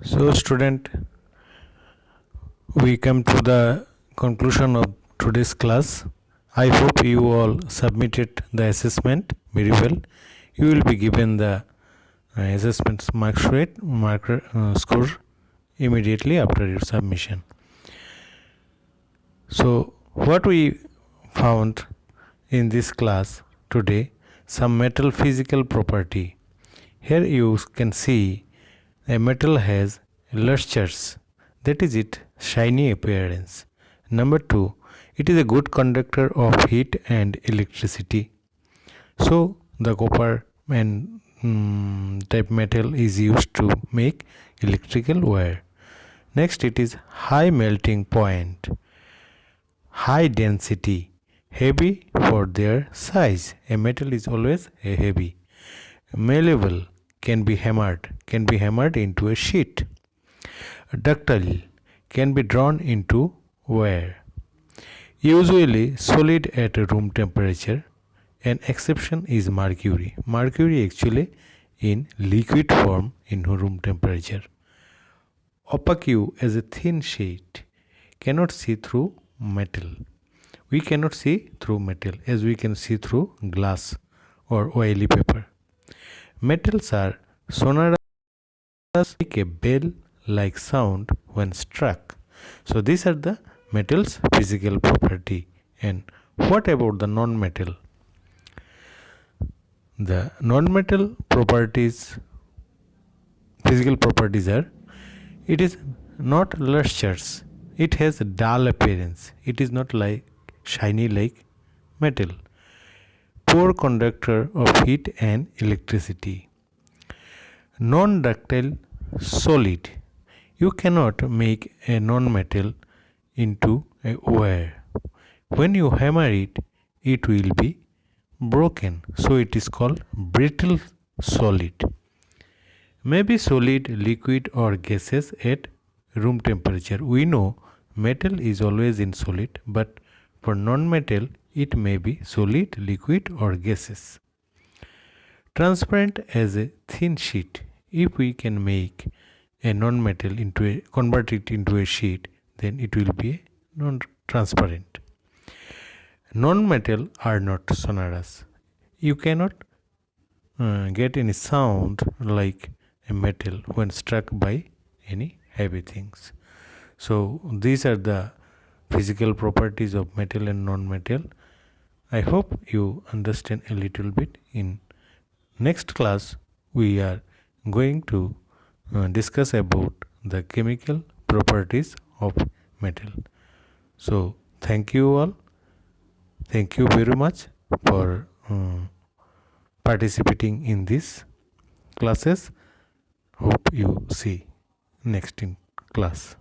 So, student, we come to the conclusion of today's class. I hope you all submitted the assessment very well. You will be given the assessment marker score immediately after your submission. So, what we found in this class today, some metal physical property. Here you can see a metal has lustrous, that is it, shiny appearance. Number 2, it is a good conductor of heat and electricity. So the copper and type metal is used to make electrical wire. Next, it is high melting point, high density, heavy for their size. A metal is always a heavy. Malleable, can be hammered into a sheet. Ductile, can be drawn into wire. Usually solid at room temperature. An exception is mercury. Mercury actually in liquid form in room temperature. Opaque as a thin sheet, cannot see through metal. We cannot see through metal as we can see through glass or oily paper. Metals are sonorous, make a bell-like sound when struck. So these are the metals' physical property. And what about the non-metal? The non-metal properties, physical properties are: it is not lustrous, it has a dull appearance, it is not like shiny like metal. Poor conductor of heat and electricity. Non-ductile solid. You cannot make a non-metal into a wire. When you hammer it, it will be broken. So it is called brittle solid. May be solid, liquid or gases at room temperature. We know metal is always in solid, but for non-metal it may be solid, liquid or gases. Transparent as a thin sheet. If we can make a non-metal convert it into a sheet, then it will be a non-transparent. Non-metal are not sonorous. You cannot get any sound like a metal when struck by any heavy things. So these are the physical properties of metal and non-metal. I hope you understand a little bit. In next class we are going to discuss about the chemical properties of metal. So thank you all. Thank you very much for participating in these classes. Hope you see next in class.